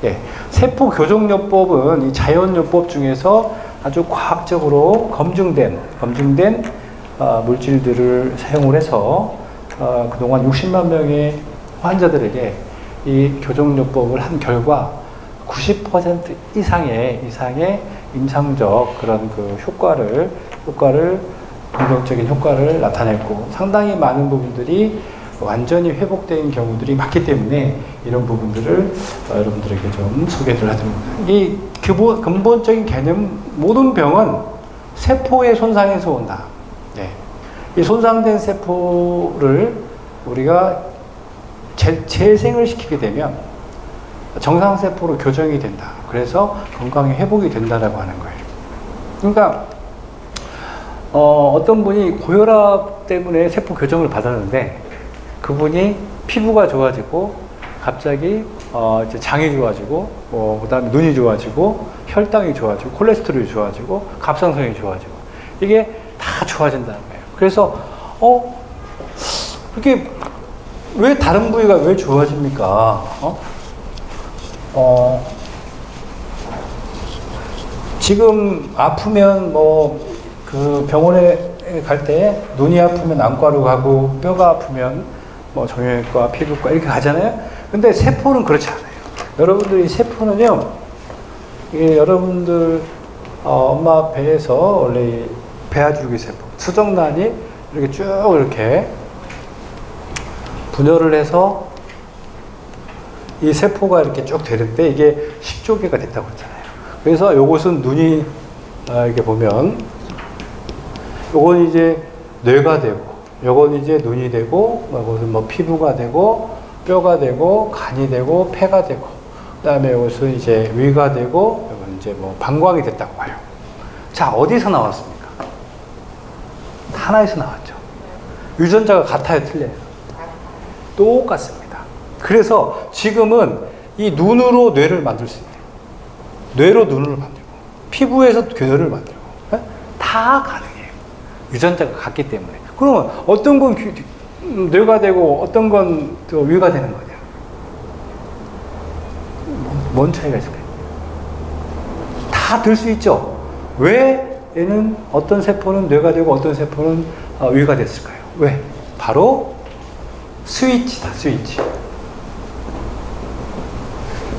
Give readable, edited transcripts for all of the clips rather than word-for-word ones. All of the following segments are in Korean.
예, 세포 교정요법은 이 자연요법 중에서 아주 과학적으로 검증된 물질들을 사용을 해서 그동안 60만 명의 환자들에게 이 교정요법을 한 결과 90% 이상의 임상적 그런 그 효과를 긍정적인 효과를 나타냈고, 상당히 많은 부분들이 완전히 회복된 경우들이 많기 때문에 이런 부분들을 여러분들에게 좀 소개를 해드립니다. 이 근본적인 개념, 모든 병은 세포의 손상에서 온다. 네. 이 손상된 세포를 우리가 재생을 시키게 되면 정상세포로 교정이 된다. 그래서 건강이 회복이 된다라고 하는 거예요. 그러니까 어떤 분이 고혈압 때문에 세포 교정을 받았는데, 그분이 피부가 좋아지고 갑자기 이제 장이 좋아지고 그다음에 눈이 좋아지고 혈당이 좋아지고 콜레스테롤이 좋아지고 갑상선이 좋아지고 이게 다 좋아진다는 거예요. 그래서 이게 왜 다른 부위가 왜 좋아집니까? 지금 아프면 그 병원에 갈 때 눈이 아프면 안과로 가고 뼈가 아프면 정형외과, 피부과 이렇게 가잖아요. 근데 세포는 그렇지 않아요. 여러분들이 세포는요, 여러분들 엄마 배에서 원래 배아줄기 세포, 수정란이 이렇게 쭉 이렇게 분열을 해서 이 세포가 이렇게 쭉 되는데 이게 10조개가 됐다고 했잖아요. 그래서 요것은 눈이 이렇게 보면 요건 이제 뇌가 되고, 요건 이제 눈이 되고, 요것은 피부가 되고, 뼈가 되고, 간이 되고, 폐가 되고, 그 다음에 요것은 이제 위가 되고, 요건 이제 방광이 됐다고 봐요. 자, 어디서 나왔습니까? 하나에서 나왔죠. 유전자가 같아요, 틀려요? 똑같습니다. 그래서 지금은 이 눈으로 뇌를 만들 수 있대요. 뇌로 눈을 만들고, 피부에서 뇌를 만들고, 다 가능해요. 유전자가 같기 때문에. 그러면 어떤 건 뇌가 되고 어떤 건 또 위가 되는 거냐? 뭔 차이가 있을까요? 다 들 수 있죠. 왜 얘는 어떤 세포는 뇌가 되고 어떤 세포는 위가 됐을까요? 왜? 바로 스위치다, 스위치.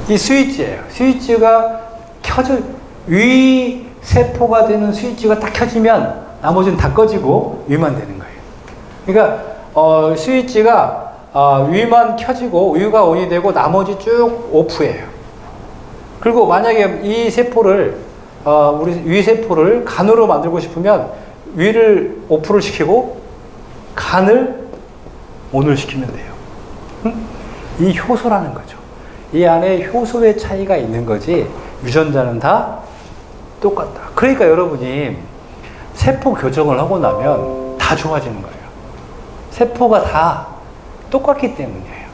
이 스위치예요. 스위치가 위 세포가 되는 스위치가 딱 켜지면 나머지는 다 꺼지고 위만 되는 거예요. 그러니까 스위치가 위만 켜지고 위가 온이 되고 나머지 쭉 오프예요. 그리고 만약에 이 세포를 우리 위 세포를 간으로 만들고 싶으면 위를 오프를 시키고 간을 온을 시키면 돼요. 이 효소라는 거죠. 이 안에 효소의 차이가 있는 거지 유전자는 다 똑같다. 그러니까 여러분이 세포 교정을 하고 나면 다 좋아지는 거예요. 세포가 다 똑같기 때문이에요.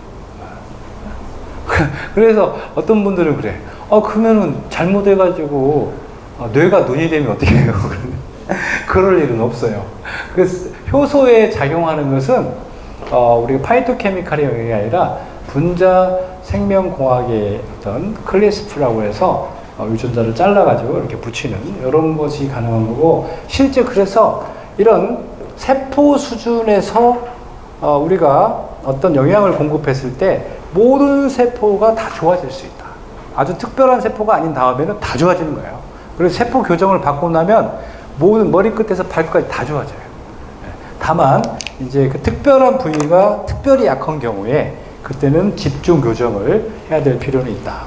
그래서 어떤 분들은 그래. 그러면은 잘못해가지고 뇌가 눈이 되면 어떻게 해요? 그럴 일은 없어요. 그래서 효소에 작용하는 것은 우리가 파이토케미칼의 영역이 아니라 분자 생명공학의 어떤 클리스프라고 해서 유전자를 잘라가지고 이렇게 붙이는 이런 것이 가능한 거고, 실제 그래서 이런 세포 수준에서 우리가 어떤 영양을 공급했을 때 모든 세포가 다 좋아질 수 있다. 아주 특별한 세포가 아닌 다음에는 다 좋아지는 거예요. 그래서 세포 교정을 받고 나면 모든 머리끝에서 발끝까지 다 좋아져요. 다만 이제 그 특별한 부위가 특별히 약한 경우에 그때는 집중 교정을 해야 될 필요는 있다.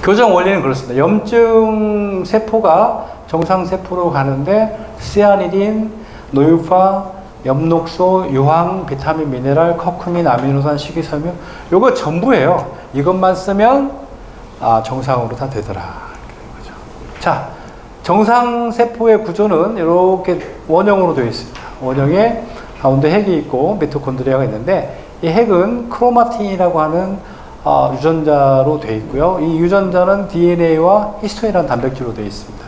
교정 원리는 그렇습니다. 염증 세포가 정상 세포로 가는데 시아니딘, 노유파, 엽록소, 유황, 비타민, 미네랄, 커큐민, 아미노산, 식이섬유 요거 전부예요. 이것만 쓰면 정상으로 다 되더라. 거죠. 자, 정상 세포의 구조는 이렇게 원형으로 되어 있습니다. 원형에 가운데 핵이 있고 미토콘드리아가 있는데, 이 핵은 크로마틴이라고 하는 유전자로 되어 있고요. 이 유전자는 DNA와 히스톤이라는 단백질로 되어 있습니다.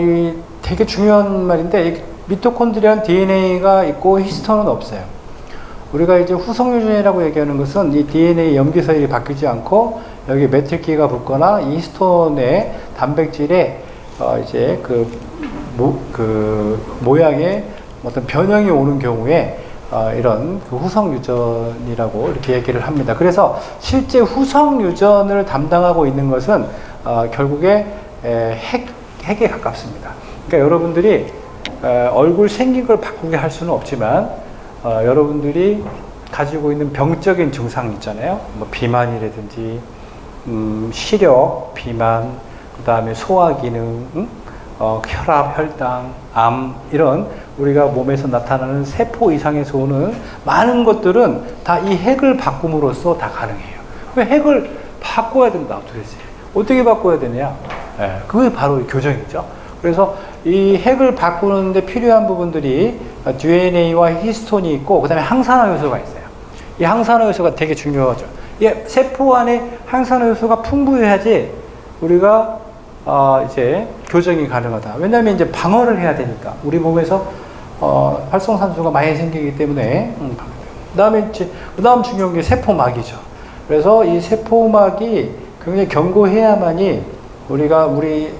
이 되게 중요한 말인데, 미토콘드리아는 DNA가 있고 히스톤은 없어요. 우리가 이제 후성유전이라고 얘기하는 것은 이 DNA 염기서열이 바뀌지 않고 여기 메틸기가 붙거나 이 히스톤의 단백질에 이제 그 모양의 어떤 변형이 오는 경우에 이런 그 후성유전이라고 이렇게 얘기를 합니다. 그래서 실제 후성유전을 담당하고 있는 것은 결국에 핵에 가깝습니다. 그러니까 여러분들이 얼굴 생긴 걸 바꾸게 할 수는 없지만 여러분들이 가지고 있는 병적인 증상 있잖아요. 뭐 비만이라든지 시력, 비만, 그 다음에 소화기능, 혈압, 혈당, 암 이런 우리가 몸에서 나타나는 세포 이상에서 오는 많은 것들은 다 이 핵을 바꿈으로써 다 가능해요. 왜 핵을 바꿔야 된다 도대체? 어떻게 바꿔야 되냐? 그게 바로 교정이죠. 그래서 이 핵을 바꾸는데 필요한 부분들이 DNA와 히스톤이 있고 그 다음에 항산화 요소가 있어요. 이 항산화 요소가 되게 중요하죠. 세포 안에 항산화 요소가 풍부해야지 우리가 이제 교정이 가능하다. 왜냐하면 이제 방어를 해야 되니까 우리 몸에서 활성산소가 많이 생기기 때문에. 그다음 중요한 게 세포막이죠. 그래서 이 세포막이 굉장히 견고해야만이 우리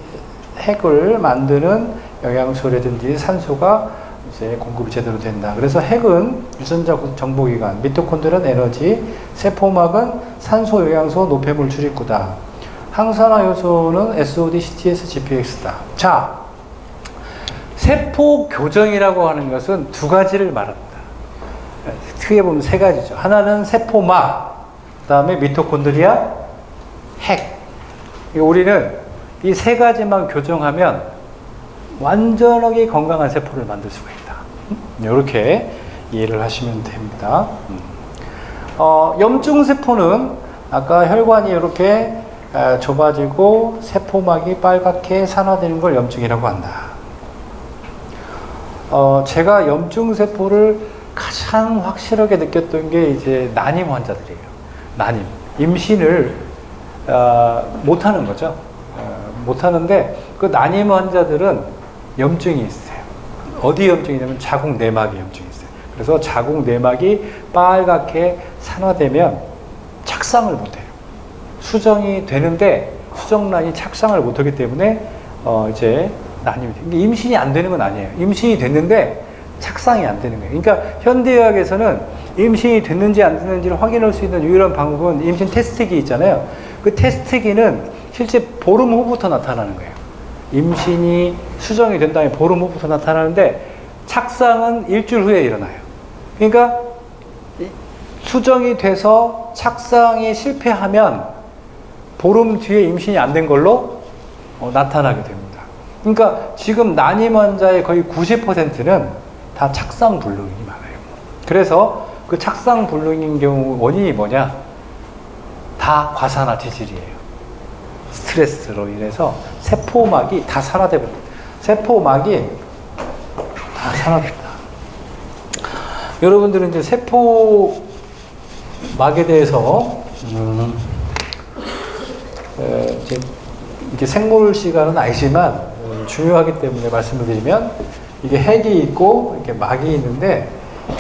핵을 만드는 영양소라든지 산소가 이제 공급이 제대로 된다. 그래서 핵은 유전자 정보기관, 미토콘드리아는 에너지, 세포막은 산소, 영양소, 노폐물 출입구다. 항산화 요소는 SOD, CTS, GPX다. 자, 세포 교정이라고 하는 것은 두 가지를 말합니다. 크게 보면 세 가지죠. 하나는 세포막, 그 다음에 미토콘드리아, 핵. 우리는 이 세 가지만 교정하면 완전하게 건강한 세포를 만들 수가 있다. 이렇게 이해를 하시면 됩니다. 염증세포는 아까 혈관이 이렇게 좁아지고 세포막이 빨갛게 산화되는 걸 염증이라고 한다. 제가 염증세포를 가장 확실하게 느꼈던 게 이제 난임 환자들이에요. 난임. 임신을 못하는 거죠. 못하는데 그 난임 환자들은 염증이 있어요. 어디 염증이냐면 자궁 내막에 염증이 있어요. 그래서 자궁 내막이 빨갛게 산화되면 착상을 못해요. 수정이 되는데 수정란이 착상을 못하기 때문에 이제 난임이 돼요. 임신이 안 되는 건 아니에요. 임신이 됐는데 착상이 안 되는 거예요. 그러니까 현대의학에서는 임신이 됐는지 안 됐는지를 확인할 수 있는 유일한 방법은 임신 테스트기 있잖아요. 그 테스트기는 실제 보름 후부터 나타나는 거예요. 임신이 수정이 된 다음에 보름 후부터 나타나는데 착상은 일주일 후에 일어나요. 그러니까 수정이 돼서 착상이 실패하면 보름 뒤에 임신이 안 된 걸로 나타나게 됩니다. 그러니까 지금 난임 환자의 거의 90%는 다 착상 불능이 많아요. 그래서 그 착상 불능인 경우 원인이 뭐냐? 다 과산화 지질이에요. 스트레스로 인해서 세포막이 다 산화되거든요. 세포막이 다 산화된다. 여러분들은 이제 세포막에 대해서 이게 생물 시간은 아니지만 중요하기 때문에 말씀을 드리면 이게 핵이 있고 이렇게 막이 있는데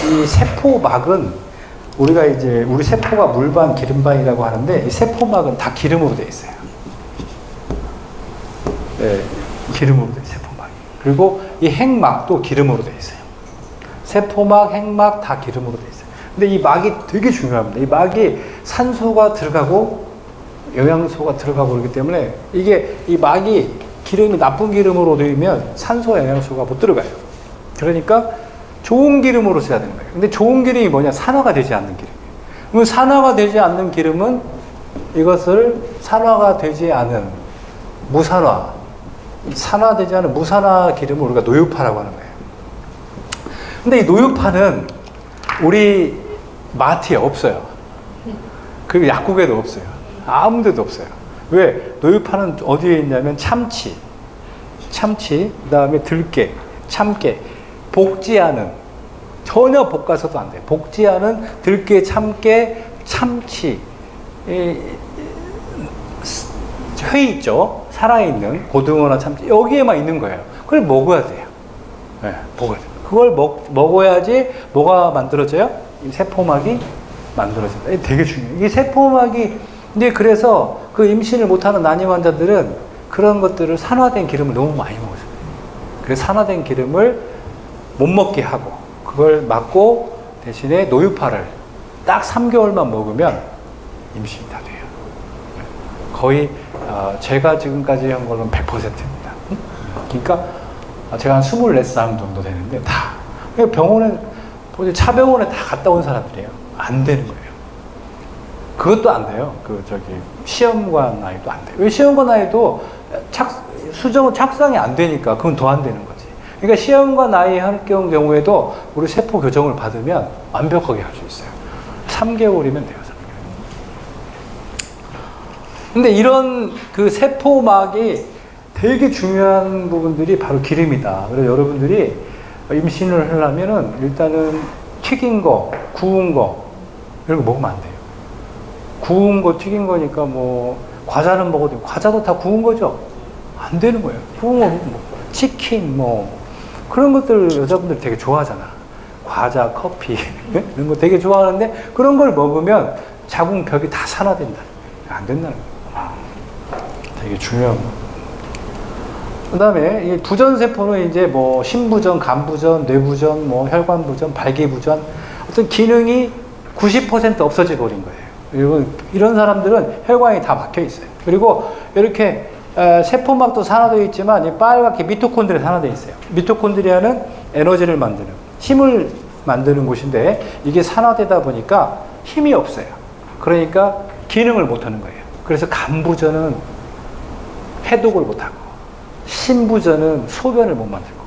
이 세포막은 우리가 이제 우리 세포가 물반, 기름반이라고 하는데 이 세포막은 다 기름으로 되어 있어요. 네, 기름으로 된 세포막. 그리고 이 핵막도 기름으로 되어 있어요. 세포막, 핵막 다 기름으로 되어 있어요. 근데 이 막이 되게 중요합니다. 이 막이 산소가 들어가고 영양소가 들어가고 그렇기 때문에 이게 이 막이 기름이 나쁜 기름으로 되면 산소, 영양소가 못 들어가요. 그러니까 좋은 기름으로 써야 되는 거예요. 근데 좋은 기름이 뭐냐? 산화가 되지 않는 기름이에요. 그럼 산화가 되지 않는 기름은 이것을 산화가 되지 않은 무산화, 산화되지 않은 무산화 기름을 우리가 노유파라고 하는 거예요. 근데 이 노유파는 우리 마트에 없어요. 그리고 약국에도 없어요. 아무 데도 없어요. 왜? 노유파는 어디에 있냐면 참치, 그 다음에 들깨, 참깨, 볶지 않은, 전혀 볶아서도 안 돼요. 볶지 않은 들깨, 참깨, 참치, 회 있죠? 살아있는 고등어나 참치, 여기에만 있는 거예요. 그걸 먹어야 돼요. 네, 먹어야 돼요. 그걸 먹어야지 뭐가 만들어져요? 이 세포막이 만들어진다. 이게 되게 중요해요. 이게 세포막이, 근데 그래서 그 임신을 못하는 난임 환자들은 그런 것들을 산화된 기름을 너무 많이 먹어요. 그래서 산화된 기름을 못 먹게 하고, 그걸 막고 대신에 노유파를 딱 3개월만 먹으면 임신이 다 돼요. 거의 제가 지금까지 한 걸로는 100%입니다. 그러니까 제가 한 24쌍 정도 되는데 다 병원에, 차병원에 다 갔다 온 사람들이에요. 안 되는 거예요. 그것도 안 돼요. 시험관 아이도 안 돼요. 왜 시험관 아이도 수정은 착상이 안 되니까 그건 더 안 되는 거지. 그러니까 시험관 아이 할 경우에도 우리 세포 교정을 받으면 완벽하게 할 수 있어요. 3개월이면 돼요. 3개월. 근데 이런 그 세포막이 되게 중요한 부분들이 바로 기름이다. 그래서 여러분들이 임신을 하려면은 일단은 튀긴 거, 구운 거, 이런 거 먹으면 안 돼요. 구운 거, 튀긴 거니까 뭐, 과자는 먹어도 되고, 과자도 다 구운 거죠? 안 되는 거예요. 구운 거, 뭐, 치킨, 뭐, 그런 것들 여자분들 되게 좋아하잖아. 과자, 커피, 이런 거 되게 좋아하는데, 그런 걸 먹으면 자궁벽이 다 산화된다. 안 된다는 거예요. 되게 중요한 거. 그 다음에 이 부전세포는 이제 뭐 심부전, 간부전, 뇌부전, 뭐 혈관부전, 발기부전, 어떤 기능이 90% 없어져 버린 거예요. 그리고 이런 사람들은 혈관이 다 막혀 있어요. 그리고 이렇게 세포막도 산화되어 있지만 이 빨갛게 미토콘드리아 산화되어 있어요. 미토콘드리아는 에너지를 만드는, 힘을 만드는 곳인데 이게 산화되다 보니까 힘이 없어요. 그러니까 기능을 못하는 거예요. 그래서 간부전은 해독을 못하고, 심부전은 소변을 못 만들고,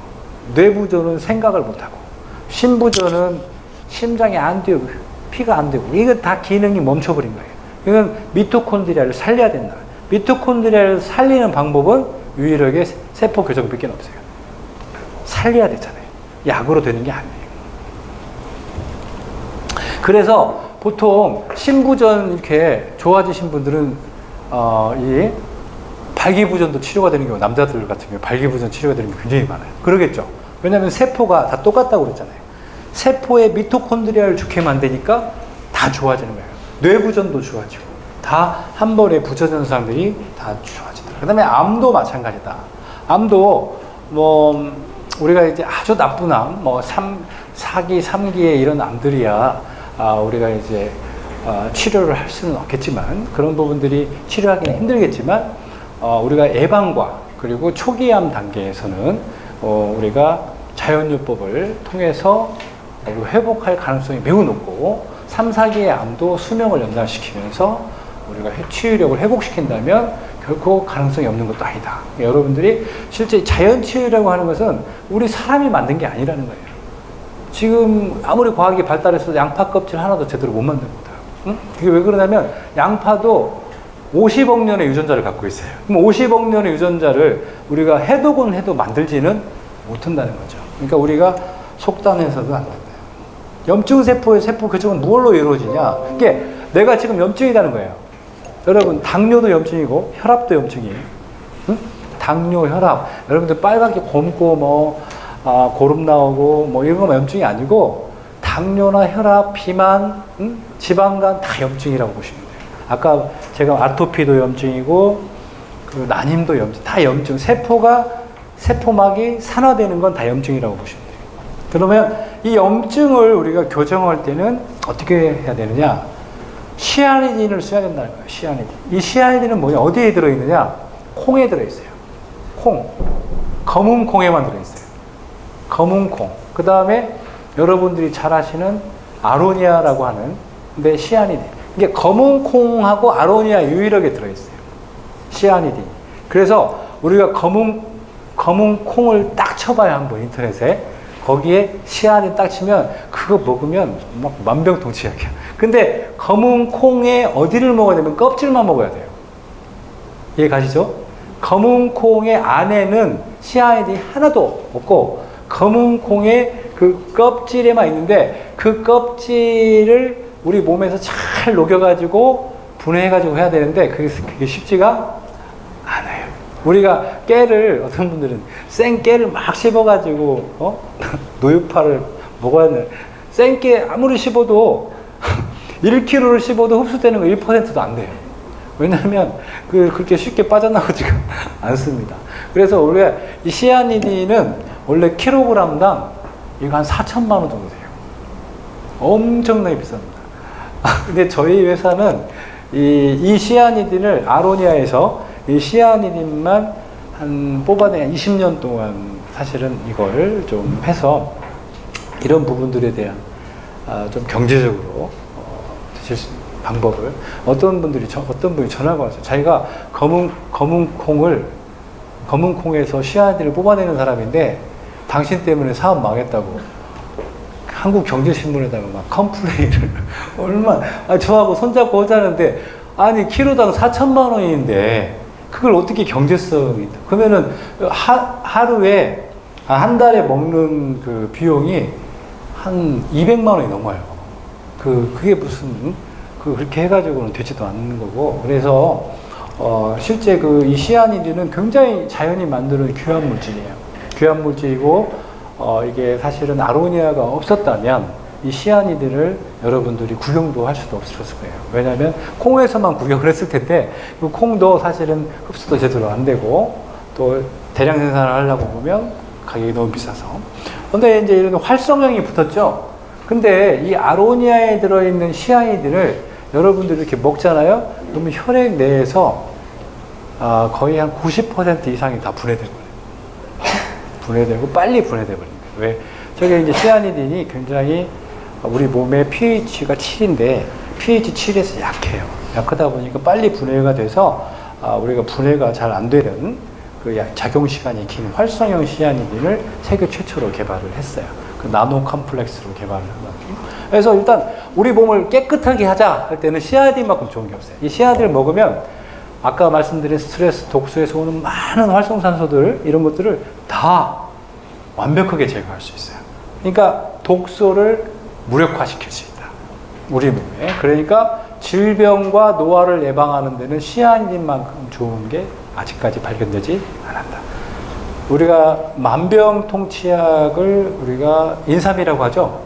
뇌부전은 생각을 못하고, 심부전은 심장이 안 뛰고 피가 안 되고, 이건 다 기능이 멈춰버린 거예요. 이건 미토콘드리아를 살려야 된다. 미토콘드리아를 살리는 방법은 유일하게 세포 교정밖에 없어요. 살려야 되잖아요. 약으로 되는 게 아니에요. 그래서 보통 심부전 이렇게 좋아지신 분들은 이 발기부전도 치료가 되는 경우, 남자들 같은 경우 발기부전 치료가 되는 게 굉장히 많아요. 그러겠죠. 왜냐하면 세포가 다 똑같다고 그랬잖아요. 세포의 미토콘드리아를 좋게 만드니까 다 좋아지는 거예요. 뇌부전도 좋아지고, 다 한 번에 부전 현상들이 다 좋아지더라고요. 그 다음에 암도 마찬가지다. 암도 뭐 우리가 이제 아주 나쁜 암, 뭐 4기, 3기의 이런 암들이야 우리가 이제 치료를 할 수는 없겠지만, 그런 부분들이 치료하기는 힘들겠지만 우리가 예방과 그리고 초기암 단계에서는 우리가 자연요법을 통해서 회복할 가능성이 매우 높고, 3, 4기의 암도 수명을 연장시키면서 우리가 치유력을 회복시킨다면 결코 가능성이 없는 것도 아니다. 여러분들이 실제 자연치유라고 하는 것은 우리 사람이 만든 게 아니라는 거예요. 지금 아무리 과학이 발달해서 양파 껍질 하나도 제대로 못 만듭니다. 응? 이게 왜 그러냐면 양파도 50억 년의 유전자를 갖고 있어요. 그럼 50억 년의 유전자를 우리가 해독은 해도 만들지는 못한다는 거죠. 그러니까 우리가 속단해서도 안 된다. 염증세포의 세포 교정은 무엇로 이루어지냐? 이게 내가 지금 염증이라는 거예요. 여러분, 당뇨도 염증이고 혈압도 염증이에요. 응? 당뇨, 혈압. 여러분들 빨갛게 곰고 뭐 고름 나오고 뭐 이런 건 염증이 아니고, 당뇨나 혈압, 비만, 지방간 다 염증이라고 보시면 돼요. 아까 제가 아토피도 염증이고 그 난임도 염증, 다 염증. 세포막이 산화되는 건 다 염증이라고 보시면 돼요. 그러면 이 염증을 우리가 교정할 때는 어떻게 해야 되느냐? 시아니딘을 써야 된다는 거예요. 시아니딘. 이 시아니딘은 뭐냐? 어디에 들어있느냐? 콩에 들어있어요. 콩. 검은 콩에만 들어있어요. 검은 콩. 그 다음에 여러분들이 잘 아시는 아로니아라고 하는, 근데 시아니딘. 이게 검은 콩하고 아로니아 유일하게 들어있어요. 시아니딘. 그래서 우리가 검은 콩을 딱 쳐봐요. 한번 인터넷에. 거기에 시아닌 딱 치면 그거 먹으면 막 만병통치약이야. 근데 검은 콩에 어디를 먹어야 되면 껍질만 먹어야 돼요. 이해 가시죠? 검은 콩의 안에는 시아닌이 하나도 없고, 검은 콩의 그 껍질에만 있는데, 그 껍질을 우리 몸에서 잘 녹여가지고 분해해가지고 해야 되는데 그게 쉽지가 않아요. 우리가 깨를, 어떤 분들은 생 깨를 막 씹어가지고 노유파를 먹어야 생게 아무리 씹어도 1kg를 씹어도 흡수되는 거 1%도 안 돼요. 왜냐하면 그렇게 쉽게 빠져나오지가 않습니다. 그래서 원래 이 시아니딘은 원래 킬로그램당 이거 한 4천만 원 정도 돼요. 엄청나게 비쌉니다. 근데 저희 회사는 이 시아니딘을 아로니아에서 이 시아니딘만 뽑아내 20년 동안 사실은 이걸 좀 해서 이런 부분들에 대한 좀 경제적으로 드실 수 있는 방법을 어떤 분이 전화가 왔어요. 자기가 검은 콩에서 시아니딘을 뽑아내는 사람인데 당신 때문에 사업 망했다고 한국경제신문에다가 막 컴플레인을 저하고 손잡고 하자는데 아니 키로당 4천만 원인데 그걸 어떻게 경제성이 있다. 그러면은 하루에 한 달에 먹는 그 비용이 한 200만 원이 넘어요. 그게 무슨 그렇게 해가지고는 되지도 않는 거고. 그래서 실제 이 시아니딘은 굉장히 자연이 만드는 귀한 물질이에요. 귀한 물질이고 이게 사실은 아로니아가 없었다면 이 시아니딘을 여러분들이 구경도 할 수도 없었을 거예요. 왜냐하면 콩에서만 구경을 했을 텐데 그 콩도 사실은 흡수도 제대로 안 되고 또 대량 생산을 하려고 보면 가격이 너무 비싸서. 근데 이제 이런 활성형이 붙었죠. 근데 이 아로니아에 들어있는 시아니딘을 여러분들이 이렇게 먹잖아요. 그러면 혈액 내에서 거의 한 90% 이상이 다 분해돼버려요. 분해되고 빨리 분해돼버립니다. 왜? 저게 이제 시아니딘이 굉장히 우리 몸의 pH가 7인데 pH 7에서 약해요. 약하다 보니까 빨리 분해가 돼서 우리가 분해가 잘 안 되는 그 작용 시간이 긴 활성형 시아니딘을 세계 최초로 개발을 했어요. 그 나노 컴플렉스로 개발을 한 거예요. 그래서 일단 우리 몸을 깨끗하게 하자 할 때는 시아니딘만큼 좋은 게 없어요. 이 시아니딘을 먹으면 아까 말씀드린 스트레스, 독소에서 오는 많은 활성산소들 이런 것들을 다 완벽하게 제거할 수 있어요. 그러니까 독소를 무력화시킬 수 있다. 우리 몸에. 그러니까 질병과 노화를 예방하는 데는 시아니딘만큼 좋은 게 아직까지 발견되지 않았다. 우리가 만병통치약을 우리가 인삼이라고 하죠.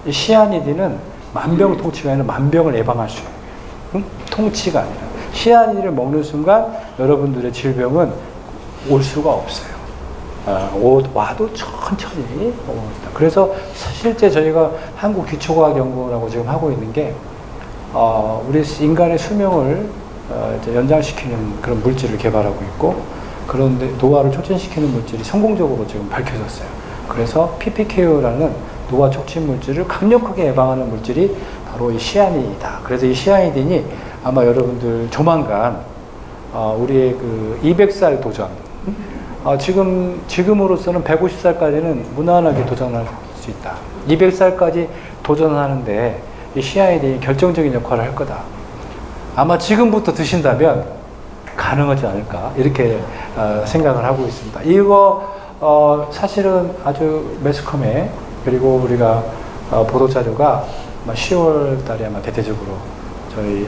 이 시아니딘은 만병통치가 아니라 만병을 예방할 수 있는 거예요. 통치가 아니라. 시아니딘을 먹는 순간 여러분들의 질병은 올 수가 없어요. 와도 천천히 옵니다. 그래서 실제 저희가 한국기초과학연구원하고 지금 하고 있는 게 우리 인간의 수명을 이제 연장시키는 그런 물질을 개발하고 있고, 그런데 노화를 촉진시키는 물질이 성공적으로 지금 밝혀졌어요. 그래서 PPKO라는 노화 촉진 물질을 강력하게 예방하는 물질이 바로 이 시아니딘이다. 그래서 이 시아니딘이 아마 여러분들 조만간 우리의 그 200살 도전, 지금으로서는 150살까지는 무난하게 도전할 수 있다. 200살까지 도전하는데 이 시아니딘이 결정적인 역할을 할 거다. 아마 지금부터 드신다면 가능하지 않을까 이렇게 생각을 하고 있습니다. 이거 사실은 아주 매스컴에, 그리고 우리가 보도자료가 아마 10월 달에 아마 대대적으로 저희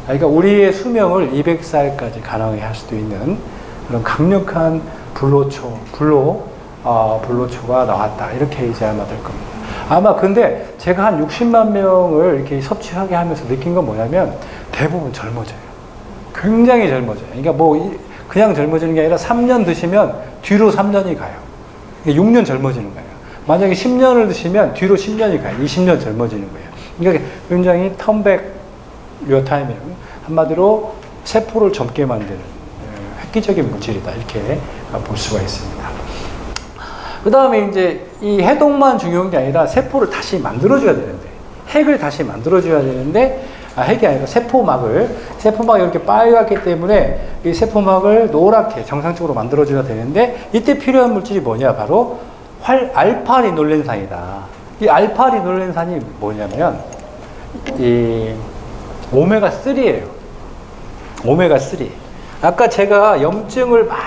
그러니까 우리의 수명을 200살까지 가능하게 할 수도 있는 그런 강력한 불로초가 나왔다. 이렇게 이제 아마 될 겁니다. 아마 근데 제가 한 60만 명을 이렇게 섭취하게 하면서 느낀 건 뭐냐면 대부분 젊어져요. 굉장히 젊어져요. 그러니까 뭐 그냥 젊어지는 게 아니라 3년 드시면 뒤로 3년이 가요. 6년 젊어지는 거예요. 만약에 10년을 드시면 뒤로 10년이 가요. 20년 젊어지는 거예요. 그러니까 굉장히 턴백 your time이에요. 한마디로 세포를 젊게 만드는 획기적인 물질이다. 이렇게 볼 수가 있습니다. 그 다음에 이제 이 해독만 중요한 게 아니라 세포를 다시 만들어줘야 되는데, 핵을 다시 만들어줘야 되는데, 핵이 아니라 세포막을 이렇게 빨갛기 때문에 이 세포막을 노랗게 정상적으로 만들어줘야 되는데, 이때 필요한 물질이 뭐냐? 바로 알파리놀렌산이다. 이 알파리놀렌산이 뭐냐면 이 오메가3예요. 오메가3. 아까 제가 염증을 막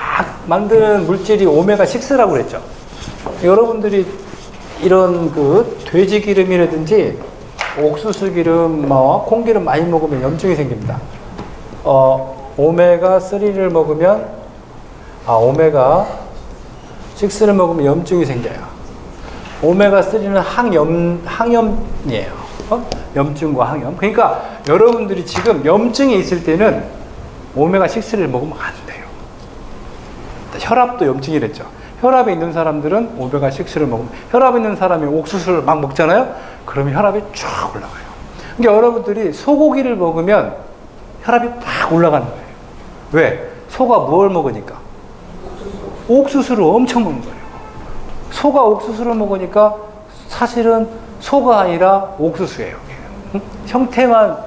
만드는 물질이 오메가6라고 그랬죠. 여러분들이 이런 그 돼지 기름이라든지 옥수수 기름, 콩기름 많이 먹으면 염증이 생깁니다. 오메가3를 먹으면, 오메가6를 먹으면 염증이 생겨요. 오메가3는 항염이에요. 염증과 항염. 그러니까 여러분들이 지금 염증이 있을 때는 오메가6를 먹으면 안 돼요. 혈압도 염증이랬죠. 혈압이 있는 사람들은 오메가6를 먹으면, 혈압 있는 사람이 옥수수를 막 먹잖아요? 그러면 혈압이 쫙 올라가요. 그러니까 여러분들이 소고기를 먹으면 혈압이 팍 올라가는 거예요. 왜? 소가 뭘 먹으니까? 옥수수를 엄청 먹는 거예요. 소가 옥수수를 먹으니까 사실은 소가 아니라 옥수수예요. 형태만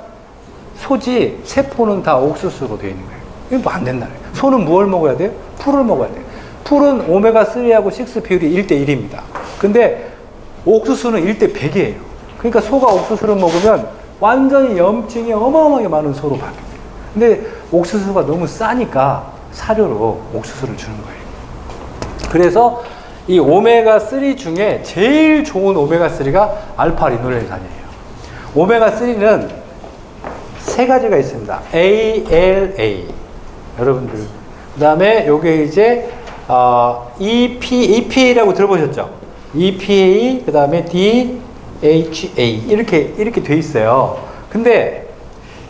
소지 세포는 다 옥수수로 되어 있는 거예요. 이거 뭐 안 된다는 거예요. 소는 뭘 먹어야 돼요? 풀을 먹어야 돼요. 풀은 오메가3하고 6 비율이 1대1입니다. 근데 옥수수는 1대100이에요. 그러니까 소가 옥수수를 먹으면 완전히 염증이 어마어마하게 많은 소로 바뀝니다. 근데 옥수수가 너무 싸니까 사료로 옥수수를 주는 거예요. 그래서 이 오메가3 중에 제일 좋은 오메가3가 알파 리놀렌산이에요. 오메가3는 세 가지가 있습니다. ALA. 여러분들. 그 다음에 요게 이제, EPA라고 들어보셨죠? EPA, 그 다음에 DHA. 이렇게 돼 있어요. 근데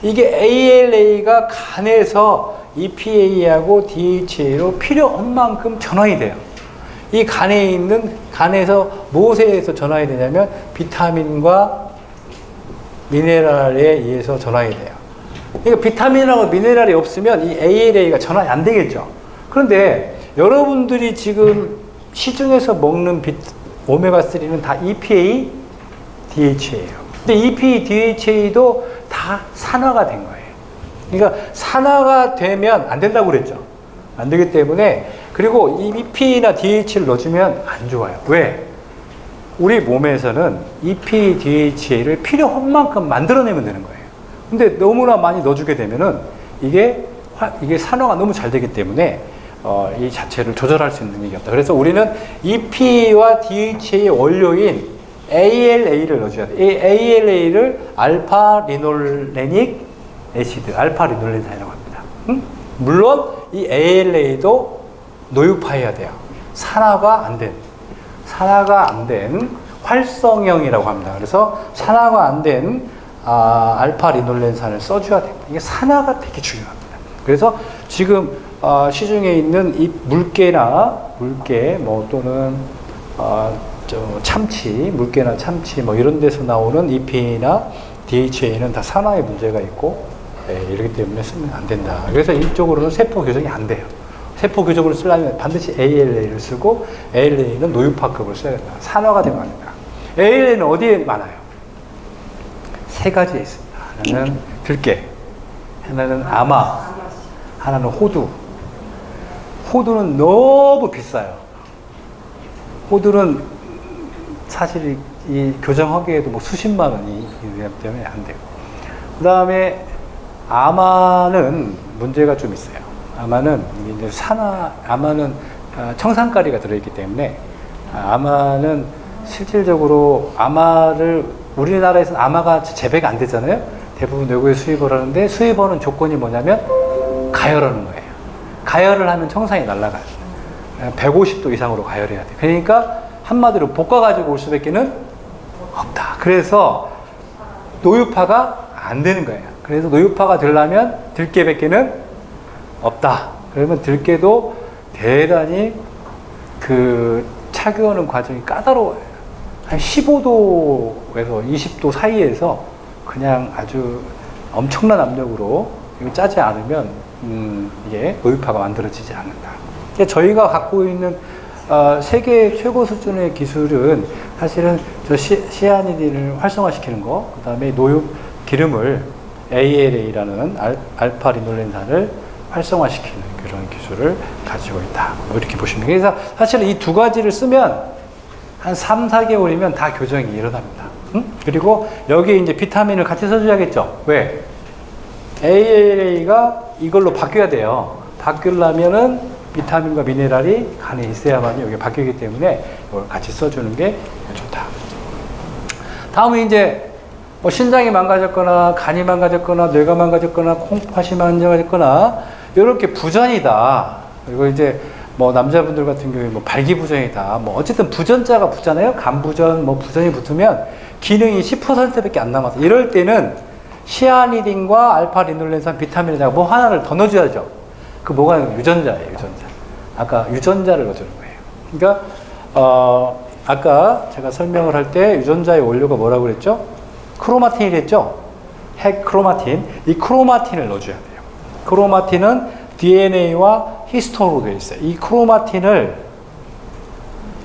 이게 ALA가 간에서 EPA하고 DHA로 필요한 만큼 전환이 돼요. 이 간에서 무엇에서 전환이 되냐면 비타민과 미네랄에 의해서 전환이 돼요. 그러니까 비타민하고 미네랄이 없으면 이 ALA가 전환이 안 되겠죠. 그런데 여러분들이 지금 시중에서 먹는 오메가3는 다 EPA, DHA예요. 근데 EPA, DHA도 다 산화가 된 거예요. 그러니까 산화가 되면 안 된다고 그랬죠. 안 되기 때문에, 그리고 EPA나 DHA를 넣어주면 안 좋아요. 왜? 우리 몸에서는 EPA, DHA를 필요한 만큼 만들어내면 되는 거예요. 근데 너무나 많이 넣어주게 되면은 이게 산화가 너무 잘 되기 때문에 이 자체를 조절할 수 있는 능력이 없다. 그래서 우리는 EPA와 DHA의 원료인 ALA를 넣어줘야 돼요. 이 ALA를 알파 리놀레닉 애시드, 알파 리놀렌산이라고 합니다. 물론 이 ALA도 노유파해야 돼요. 산화가 안 된 활성형이라고 합니다. 그래서 산화가 안 된 알파 리놀렌산을 써줘야 됩니다. 이게 산화가 되게 중요합니다. 그래서 지금 시중에 있는 이 물개 뭐 또는 물개나 참치 뭐 이런 데서 나오는 EPA나 DHA는 다 산화에 문제가 있고, 이렇기 때문에 쓰면 안 된다. 그래서 이쪽으로는 세포 교정이 안 돼요. 세포 교정을 쓰려면 반드시 ALA를 쓰고, ALA는 노유파급을 써야 된다. 산화가 되면 안 된다. ALA는 어디에 많아요? 세 가지에 있습니다. 하나는 들깨, 하나는 아마, 하나는 호두. 호두는 너무 비싸요. 호두는 사실 이 교정하기에도 뭐 수십만 원이 때문에 안 되고. 그 다음에 아마는 문제가 좀 있어요. 아마는 이제 아마는 청산가리가 들어있기 때문에, 아마는 실질적으로 우리나라에서는 아마가 재배가 안 되잖아요. 대부분 외국에 수입을 하는데, 수입하는 조건이 뭐냐면 가열하는 거예요. 가열을 하면 청산이 날아가요. 150도 이상으로 가열해야 돼. 그러니까 한마디로 볶아가지고 올 수밖에 없다. 그래서 노유파가 안 되는 거예요. 그래서 노유파가 되려면 들깨밖에는 없다. 그러면 들깨도 대단히 착유하는 과정이 까다로워요. 한 15도에서 20도 사이에서 그냥 아주 엄청난 압력으로 짜지 않으면 이게 노유파가 만들어지지 않는다. 저희가 갖고 있는 세계 최고 수준의 기술은 사실은 저 시아니딘을 활성화시키는 거, 그 다음에 기름을 ALA라는 알파 리놀렌산을 활성화시키는 그런 기술을 가지고 있다. 뭐 이렇게 보시면 돼요. 그래서 사실은 이 두 가지를 쓰면 한 3, 4개월이면 다 교정이 일어납니다. 그리고 여기에 이제 비타민을 같이 써줘야겠죠. 왜? ALA가 이걸로 바뀌어야 돼요. 바뀌려면은 비타민과 미네랄이 간에 있어야만 여기 바뀌기 때문에 이걸 같이 써주는 게 좋다. 다음은 이제 뭐 신장이 망가졌거나 간이 망가졌거나 뇌가 망가졌거나 콩팥이 망가졌거나 이렇게 부전이다. 그리고 이제 뭐 남자분들 같은 경우에 뭐 발기부전이다. 뭐 어쨌든 부전자가 붙잖아요. 간부전, 뭐 부전이 붙으면 기능이 10%밖에 안 남아서 이럴 때는 시아니딘과 알파리놀렌산, 비타민에다가 뭐 하나를 더 넣어줘야죠. 그 뭐가 유전자예요, 유전자. 아까 유전자를 넣어주는 거예요. 그러니까 아까 제가 설명을 할 때 유전자의 원료가 뭐라고 그랬죠? 크로마틴이랬죠? 핵 크로마틴. 이 크로마틴을 넣어줘야 돼요. 크로마틴은 DNA와 히스톤으로 되어 있어요. 이 크로마틴을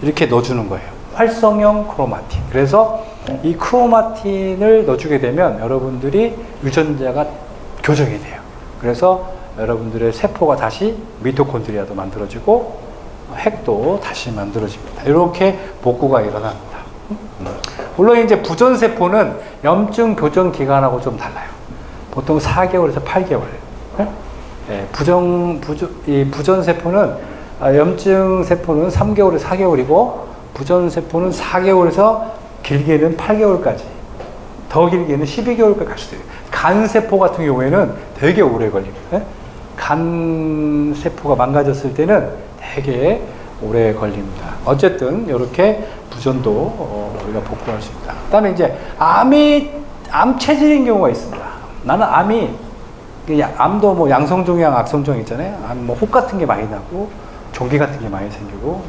이렇게 넣어주는 거예요. 활성형 크로마틴. 그래서 이 크로마틴을 넣어주게 되면 여러분들이 유전자가 교정이 돼요. 그래서 여러분들의 세포가 다시 미토콘드리아도 만들어지고 핵도 다시 만들어집니다. 이렇게 복구가 일어납니다. 물론 이제 부전세포는 염증 교정 기간하고 좀 달라요. 보통 4개월에서 8개월. 네, 이 부전세포는, 염증 세포는 3개월에서 4개월이고, 부전세포는 4개월에서 길게는 8개월까지, 더 길게는 12개월까지 갈 수도 있어요. 간세포 같은 경우에는 되게 오래 걸립니다. 간세포가 망가졌을 때는 되게 오래 걸립니다. 어쨌든, 이렇게 부전도 우리가 복구할 수 있다. 그 다음에 이제, 암 체질인 경우가 있습니다. 나는 암도 뭐 양성종양, 악성종 있잖아요. 뭐 혹 같은 게 많이 나고, 종기 같은 게 많이 생기고,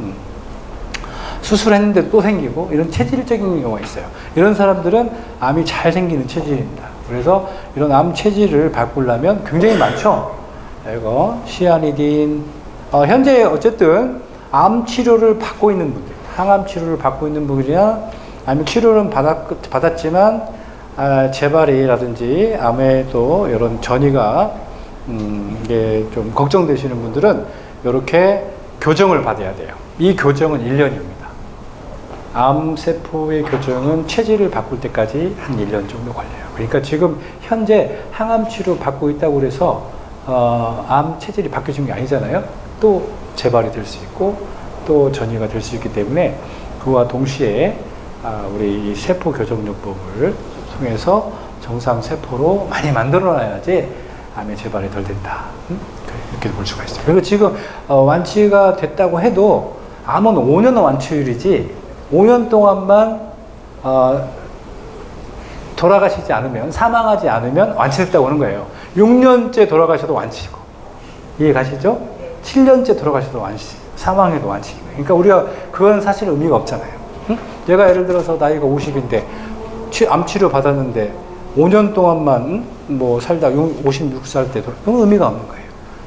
수술했는데 또 생기고, 이런 체질적인 경우가 있어요. 이런 사람들은 암이 잘 생기는 체질입니다. 그래서 이런 암 체질을 바꾸려면 굉장히 많죠. 이거, 시아니딘. 현재 어쨌든 암 치료를 받고 있는 분들, 항암 치료를 받고 있는 분들이나, 아니면 치료는 받았지만, 재발이라든지 암에 또 이런 전이가 이게 좀 걱정되시는 분들은 이렇게 교정을 받아야 돼요. 이 교정은 1년입니다. 암세포의 교정은 체질을 바꿀 때까지 한 1년 정도 걸려요. 그러니까 지금 현재 항암 치료 받고 있다고 그래서 암 체질이 바뀌어진 게 아니잖아요. 또 재발이 될 수 있고 또 전이가 될 수 있기 때문에 그와 동시에 우리 이 세포 교정요법을 통해서 정상 세포로 많이 만들어놔야지 암의 재발이 덜 된다. 이렇게 볼 수가 있어요. 그리고 지금 완치가 됐다고 해도 암은 5년 완치율이지 5년 동안만 돌아가시지 않으면, 사망하지 않으면 완치됐다고 하는 거예요. 6년째 돌아가셔도 완치고. 이해 가시죠? 7년째 돌아가셔도 완치, 사망해도 완치. 그러니까 우리가 그건 사실 의미가 없잖아요. 제가 예를 들어서 나이가 50인데 암 치료 받았는데 5년 동안만 뭐 살다 56살 때 그건 의미가 없는 거예요.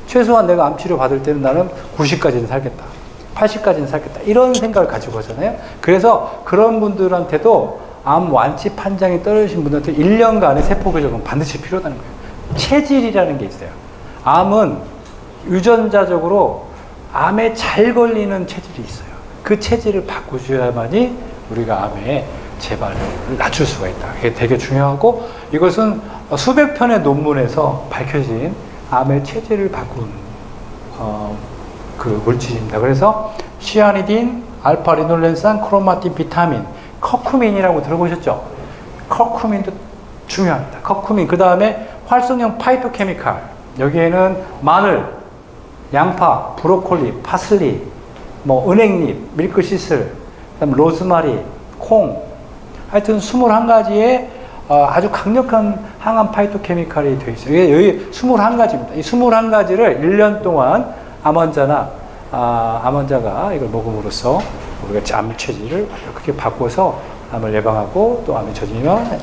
최소한 내가 암 치료 받을 때는 나는 90까지는 살겠다. 80까지는 살겠다. 이런 생각을 가지고 하잖아요. 그래서 그런 분들한테도 암 완치 판정이 떨어지신 분들한테 1년간의 세포 교정은 반드시 필요하다는 거예요. 체질이라는 게 있어요. 암은 유전자적으로 암에 잘 걸리는 체질이 있어요. 그 체질을 바꾸셔야만이 우리가 암에 재발을 낮출 수가 있다. 이게 되게 중요하고, 이것은 수백 편의 논문에서 밝혀진 암의 체질을 바꾼 그 물질입니다. 그래서 시아니딘, 알파리놀렌산, 크로마틴, 비타민, 커큐민이라고 들어보셨죠? 커큐민도 중요합니다. 커큐민. 그 다음에 활성형 파이토케미칼. 여기에는 마늘, 양파, 브로콜리, 파슬리, 뭐 은행잎, 밀크시슬, 그다음 로즈마리, 콩, 하여튼 21가지의 아주 강력한 항암 파이토케미칼이 되어 있어요. 여기 21가지입니다. 이 21가지를 1년 동안 암 환자가 이걸 먹음으로써 우리가 암 체질을 그렇게 바꿔서 암을 예방하고 또 암에 젖으면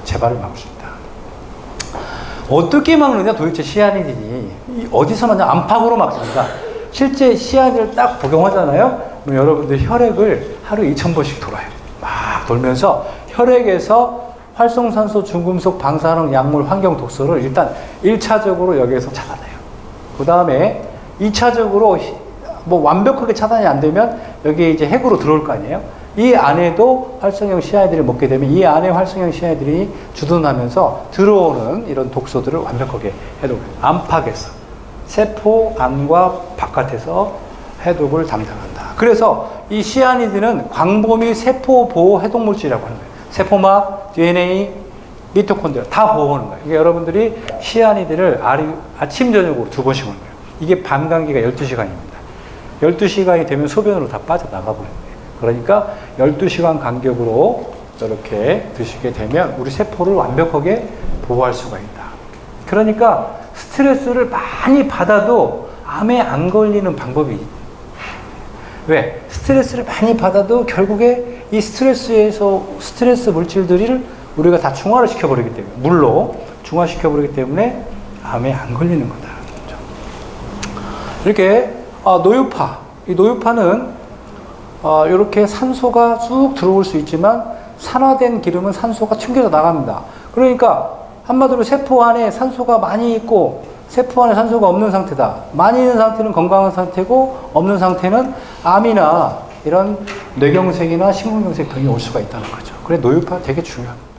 재발을 막을 수 있다. 어떻게 막느냐 도대체 시아니딘이 어디서 막냐? 안팎으로 막습니다. 실제 시아니딘을 딱 복용하잖아요. 그럼 여러분들 혈액을 하루 2000번씩 돌아요. 막 돌면서 혈액에서 활성산소, 중금속, 방사능, 약물, 환경 독소를 일단 1차적으로 여기에서 차단해요. 그 다음에 2차적으로 뭐 완벽하게 차단이 안 되면 여기에 이제 핵으로 들어올 거 아니에요? 이 안에도 활성형 시아니딘을 먹게 되면 이 안에 활성형 시아니딘이 주둔하면서 들어오는 이런 독소들을 완벽하게 해독해요. 안팎에서. 세포 안과 바깥에서 해독을 담당한다. 그래서 이 시아니딘은 광범위 세포 보호 해독물질이라고 하는 거예요. 세포막, DNA, 미토콘드리아 다 보호하는 거예요. 그러니까 여러분들이 시아니딘을 아침, 저녁으로 2번씩 먹는 거예요. 이게 밤 감기가 12시간입니다. 12시간이 되면 소변으로 다 빠져나가 버려요. 그러니까 12시간 간격으로 이렇게 드시게 되면 우리 세포를 완벽하게 보호할 수가 있다. 그러니까 스트레스를 많이 받아도 암에 안 걸리는 방법이 왜? 스트레스를 많이 받아도 결국에 이 스트레스 물질들을 우리가 다 중화를 시켜버리기 때문에, 물로 중화시켜버리기 때문에 암에 안 걸리는 거다. 이렇게 노유파, 이 노유파는 이렇게 산소가 쭉 들어올 수 있지만 산화된 기름은 산소가 튕겨져 나갑니다. 그러니까 한마디로 세포 안에 산소가 많이 있고 세포 안에 산소가 없는 상태다. 많이 있는 상태는 건강한 상태고 없는 상태는 암이나 이런 뇌경색이나 심근경색 병이 올 수가 있다는 거죠. 그래서 노유파 되게 중요합니다.